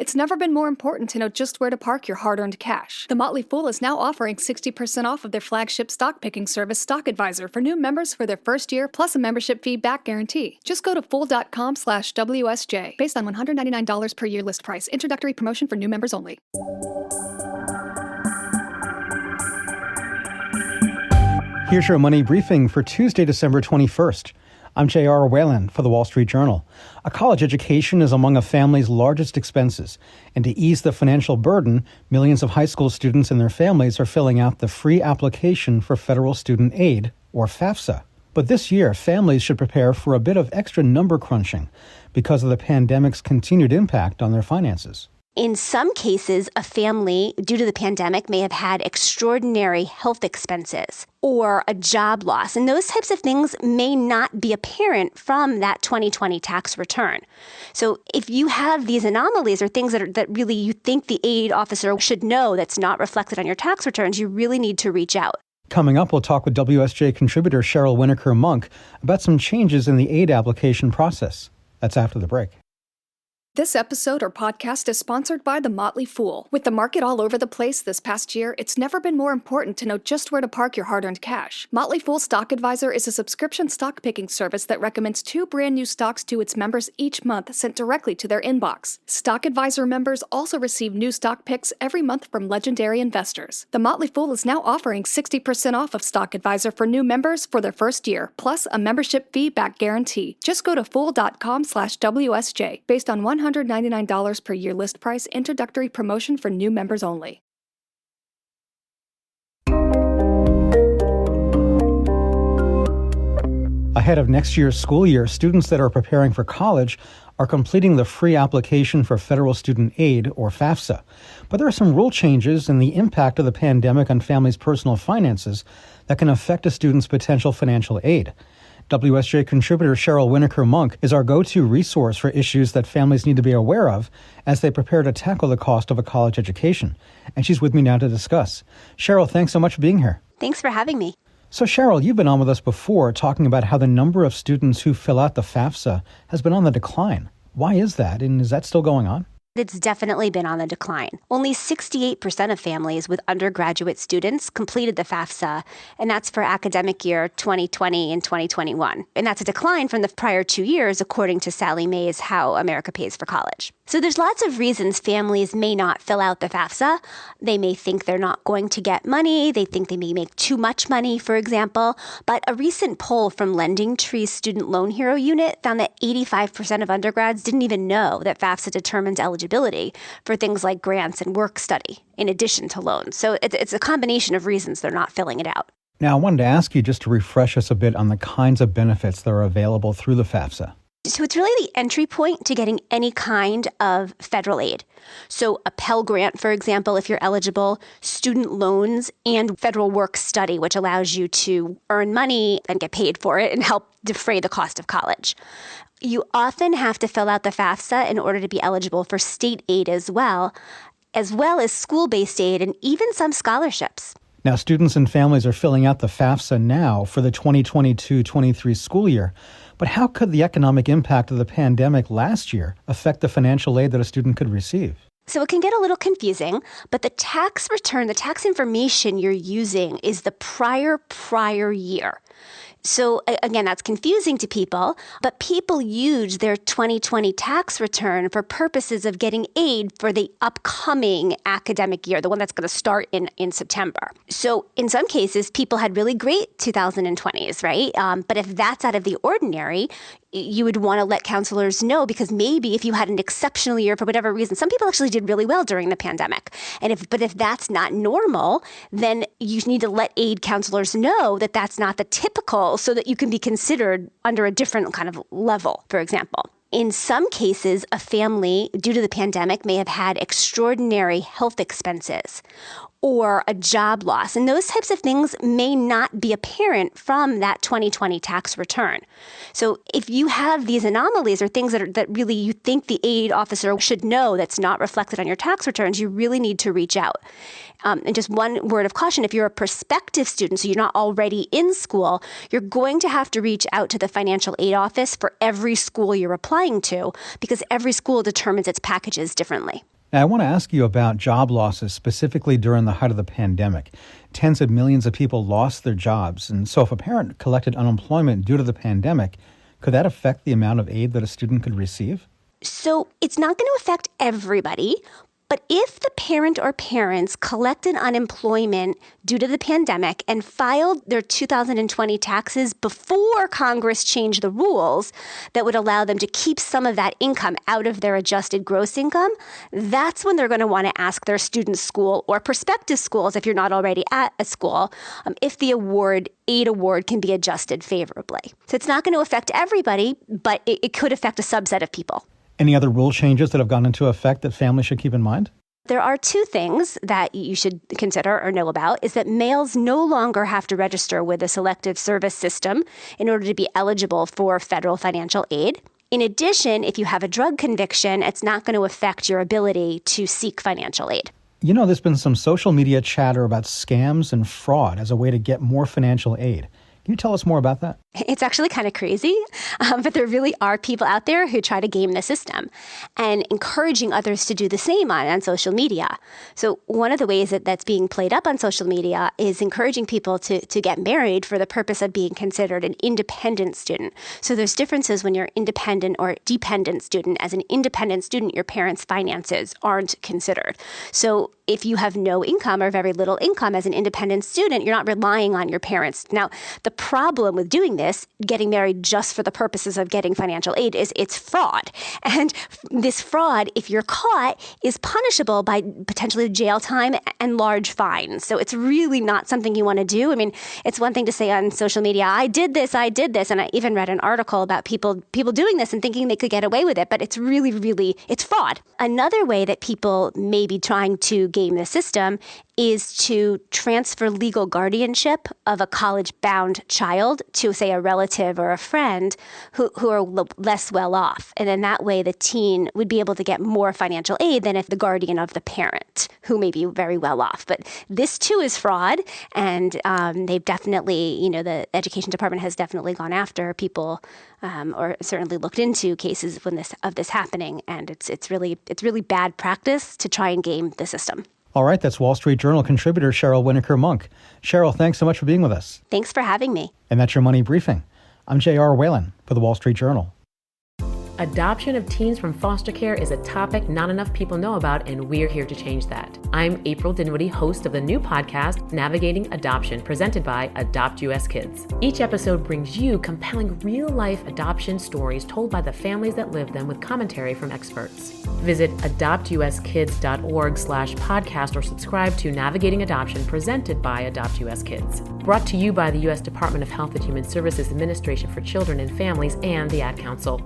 It's never been more important to know just where to park your hard-earned cash. The Motley Fool is now offering 60% off of their flagship stock picking service, Stock Advisor, for new members for their first year, plus a membership fee back guarantee. Just go to fool.com/WSJ. Based on $199 per year list price. Introductory promotion for new members only. Here's your money briefing for Tuesday, December 21st. I'm J.R. Whalen for the Wall Street Journal. A college education is among a family's largest expenses, and to ease the financial burden, millions of high school students and their families are filling out the free application for federal student aid, or FAFSA. But this year, families should prepare for a bit of extra number crunching because of the pandemic's continued impact on their finances. In some cases, a family, due to the pandemic, may have had extraordinary health expenses or a job loss. And those types of things may not be apparent from that 2020 tax return. So if you have these anomalies or things that really you think the aid officer should know that's not reflected on your tax returns, you really need to reach out. Coming up, we'll talk with WSJ contributor Cheryl Winokur-Monk about some changes in the aid application process. That's after the break. This episode or podcast is sponsored by The Motley Fool. With the market all over the place this past year, it's never been more important to know just where to park your hard-earned cash. Motley Fool Stock Advisor is a subscription stock picking service that recommends 2 brand new stocks to its members each month sent directly to their inbox. Stock Advisor members also receive new stock picks every month from legendary investors. The Motley Fool is now offering 60% off of Stock Advisor for new members for their first year, plus a membership fee back guarantee. Just go to fool.com/WSJ. Based on $199 per year list price. Introductory promotion for new members only. Ahead of next year's school year, students that are preparing for college are completing the free application for federal student aid, or FAFSA. But there are some rule changes and the impact of the pandemic on families' personal finances that can affect a student's potential financial aid. WSJ contributor Cheryl Winokur-Monk is our go-to resource for issues that families need to be aware of as they prepare to tackle the cost of a college education. And she's with me now to discuss. Cheryl, thanks so much for being here. Thanks for having me. So Cheryl, you've been on with us before talking about how the number of students who fill out the FAFSA has been on the decline. Why is that? And is that still going on? It's definitely been on the decline. Only 68% of families with undergraduate students completed the FAFSA, and that's for academic year 2020 and 2021. And that's a decline from the prior 2 years, according to Sallie Mae's How America Pays for College. So there's lots of reasons families may not fill out the FAFSA. They may think they're not going to get money. They think they may make too much money, for example. But a recent poll from LendingTree's Student Loan Hero unit found that 85% of undergrads didn't even know that FAFSA determines eligibility for things like grants and work study, in addition to loans. So it's a combination of reasons they're not filling it out. Now, I wanted to ask you just to refresh us a bit on the kinds of benefits that are available through the FAFSA. So it's really the entry point to getting any kind of federal aid. So a Pell Grant, for example, if you're eligible, student loans, and federal work study, which allows you to earn money and get paid for it and help defray the cost of college. You often have to fill out the FAFSA in order to be eligible for state aid as well as school-based aid and even some scholarships. Now, students and families are filling out the FAFSA now for the 2022-23 school year. But how could the economic impact of the pandemic last year affect the financial aid that a student could receive? So it can get a little confusing, but the tax return, the tax information you're using is the prior year. So again, that's confusing to people, but people use their 2020 tax return for purposes of getting aid for the upcoming academic year, the one that's going to start in September. So in some cases, people had really great 2020s, right? But if that's out of the ordinary, you would want to let counselors know, because maybe if you had an exceptional year for whatever reason, some people actually did really well during the pandemic. But if that's not normal, then you need to let aid counselors know that that's not the typical, so that you can be considered under a different kind of level, for example. In some cases, a family, due to the pandemic, may have had extraordinary health expenses or a job loss. And those types of things may not be apparent from that 2020 tax return. So if you have these anomalies or things that really you think the aid officer should know that's not reflected on your tax returns, you really need to reach out. And just one word of caution, if you're a prospective student, so you're not already in school, you're going to have to reach out to the financial aid office for every school you're applying to, because every school determines its packages differently. Now, I want to ask you about job losses, specifically during the height of the pandemic. Tens of millions of people lost their jobs. And so if a parent collected unemployment due to the pandemic, could that affect the amount of aid that a student could receive? So it's not going to affect everybody. But if the parent or parents collected unemployment due to the pandemic and filed their 2020 taxes before Congress changed the rules that would allow them to keep some of that income out of their adjusted gross income, that's when they're going to want to ask their student school or prospective schools, if you're not already at a school, if the aid award can be adjusted favorably. So it's not going to affect everybody, but it could affect a subset of people. Any other rule changes that have gone into effect that families should keep in mind? There are two things that you should consider or know about, is that males no longer have to register with the Selective Service System in order to be eligible for federal financial aid. In addition, if you have a drug conviction, it's not going to affect your ability to seek financial aid. You know, there's been some social media chatter about scams and fraud as a way to get more financial aid. Can you tell us more about that? It's actually kind of crazy, but there really are people out there who try to game the system and encouraging others to do the same on social media. So one of the ways that's being played up on social media is encouraging people to get married for the purpose of being considered an independent student. So there's differences when you're independent or dependent student. As an independent student, your parents' finances aren't considered. So if you have no income or very little income as an independent student, you're not relying on your parents. Now, the problem with doing this, getting married just for the purposes of getting financial aid, is it's fraud. And this fraud, if you're caught, is punishable by potentially jail time and large fines. So it's really not something you want to do. I mean, it's one thing to say on social media, I did this. And I even read an article about people doing this and thinking they could get away with it. But it's really, it's fraud. Another way that people may be trying to game the system is to transfer legal guardianship of a college-bound child to, say, a relative or a friend who are less well off. And in that way, the teen would be able to get more financial aid than if the guardian of the parent, who may be very well off. But this, too, is fraud. And they've definitely, the Education Department has definitely gone after people or certainly looked into cases of this happening. And it's really bad practice to try and game the system. All right, that's Wall Street Journal contributor Cheryl Winokur-Monk. Cheryl, thanks so much for being with us. Thanks for having me. And that's your Money Briefing. I'm J.R. Whalen for the Wall Street Journal. Adoption of teens from foster care is a topic not enough people know about, and we're here to change that. I'm April Dinwiddie, host of the new podcast, Navigating Adoption, presented by Adopt US Kids. Each episode brings you compelling real-life adoption stories told by the families that live them with commentary from experts. Visit adoptuskids.org/podcast or subscribe to Navigating Adoption, presented by Adopt US Kids. Brought to you by the U.S. Department of Health and Human Services Administration for Children and Families and the Ad Council.